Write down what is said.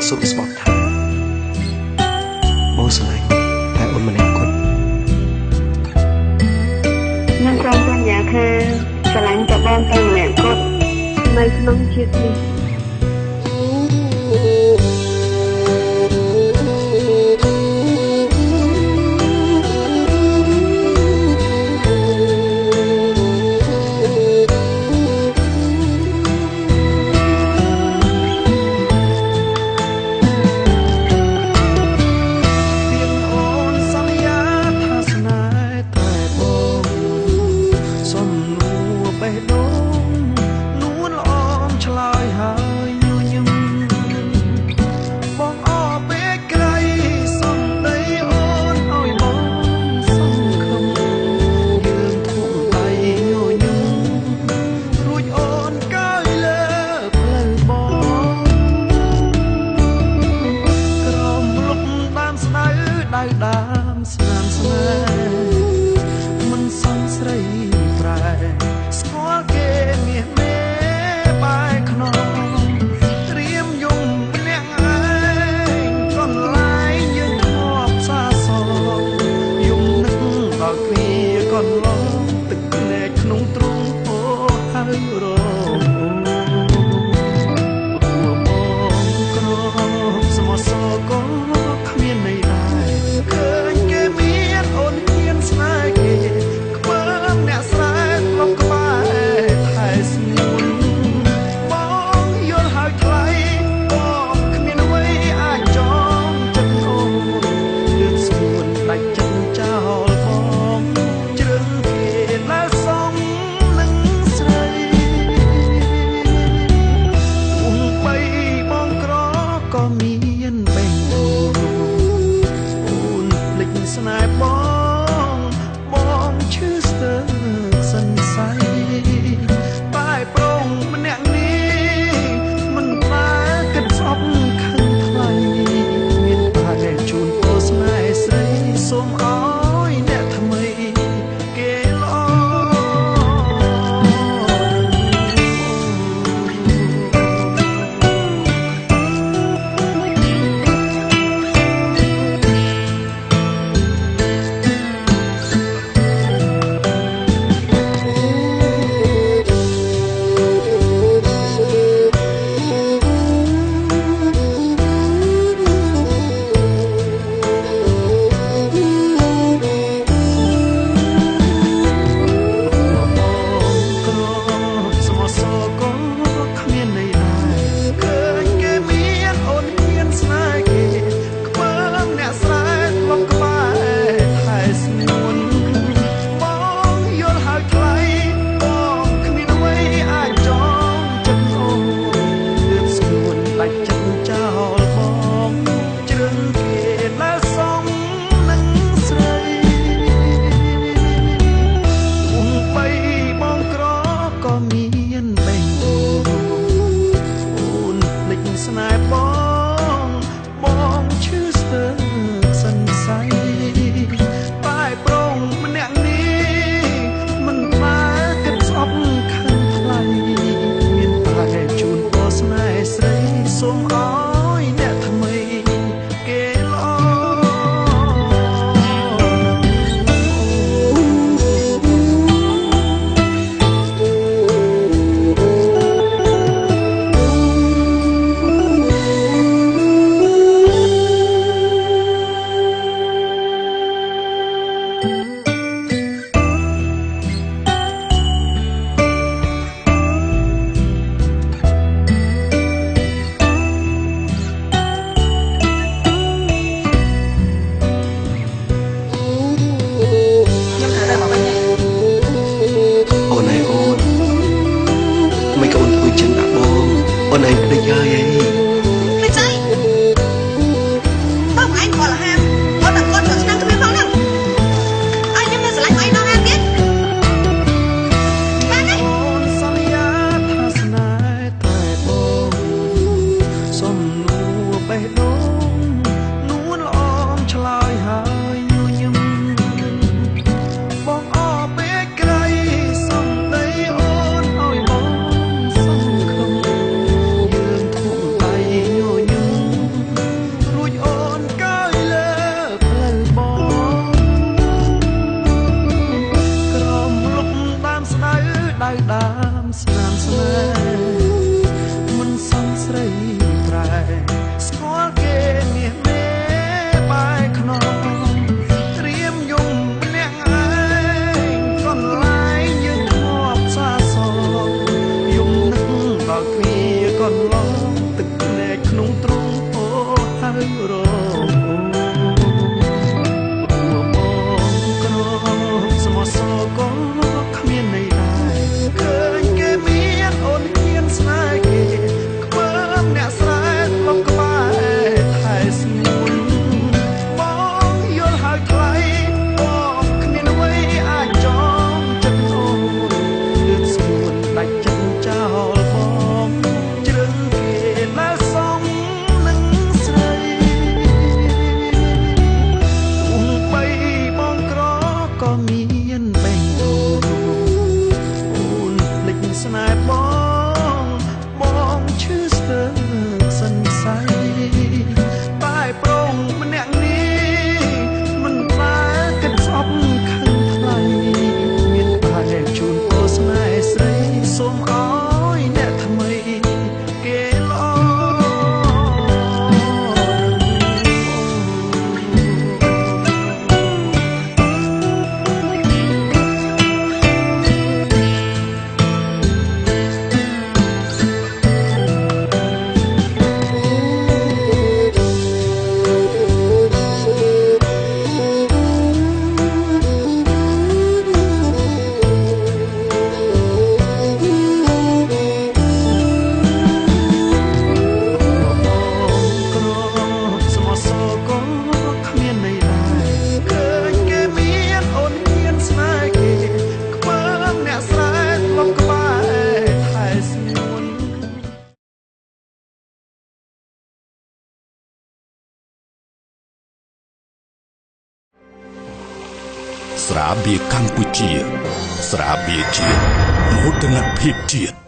សុខស្បត់ថាបងស្រឡាញ់តែអូនម្នាក់គត់ខ្ញុំសូមសន្យាថាស្រឡាញ់តែបងតែម្នាក់គត់នៅក្នុងជាតិនេះដើមស្នាមស្នេហ៍មិនសន់ស្រីប្រែស្គាល់គេមាសមេបែកខ្នងត្រៀមយំម្នាក់ឯងកន្លែងយើងធ្លាប់សាសងយំនឹកដល់គ្នាកន្លងទឹកភ្នែកក្នុងទ្រូងពោហើយរងក្រសមសក៏គ្មានន័យដែរឃើញគេមានអូនមានស្នេហ៍គេខ្ពើមអ្នកស្រែកលំក្បែរថែស្ងួនបងយល់ហើយថ្លៃបងគ្មានអ្វីអាចចងចិត្តអូនលឿនស្ងួនដាច់ចិត្តចោលបងជ្រឹងគេនៅសំនឹងស្រីទោះបីបងក្រក៏មានបេះដូងស្នេហ៍បងឈឺស្ទើរសន្ស័យតែប្រងម្នាក់នេះមិនដែលគិតស្អប់ខឹងថ្លៃមានតែជូនពរស្នេហ៍ស្រីសូមឲ្យអ្នកថ្មីគេល្អ រកបងក្រស្មោះសរក៏គ្មានន័យដែរឃើញគេមានអូនហ៊ានស្នេហ៍គេខ្វើមអ្នកស្រែកលំក្បែរថែស្ងួនបងយល់ហើយថ្លៃបងគ្មានអ្វីអាចចងចិត្តអូនលឿនស្ងួនដាច់ចិត្តចោលបងជ្រឹងគេដែលសំនឹងស្រីបីបងក្រក៏មានបេះដូងអូនភ្លេចស្នេហ៍បងឈឺស្ទើរសន្ស័យតែប្រងម្នាក់នេះមិនដែលគិតស្អប់ខឹងថ្លៃមានតែជូនពរស្នេហ៍ស្រីសូមឲ្យអ្នកថ្មីគេល្អ ស្រាបៀរកម្ពុជាស្រាបៀរជាតិមោទនភាពជាតិ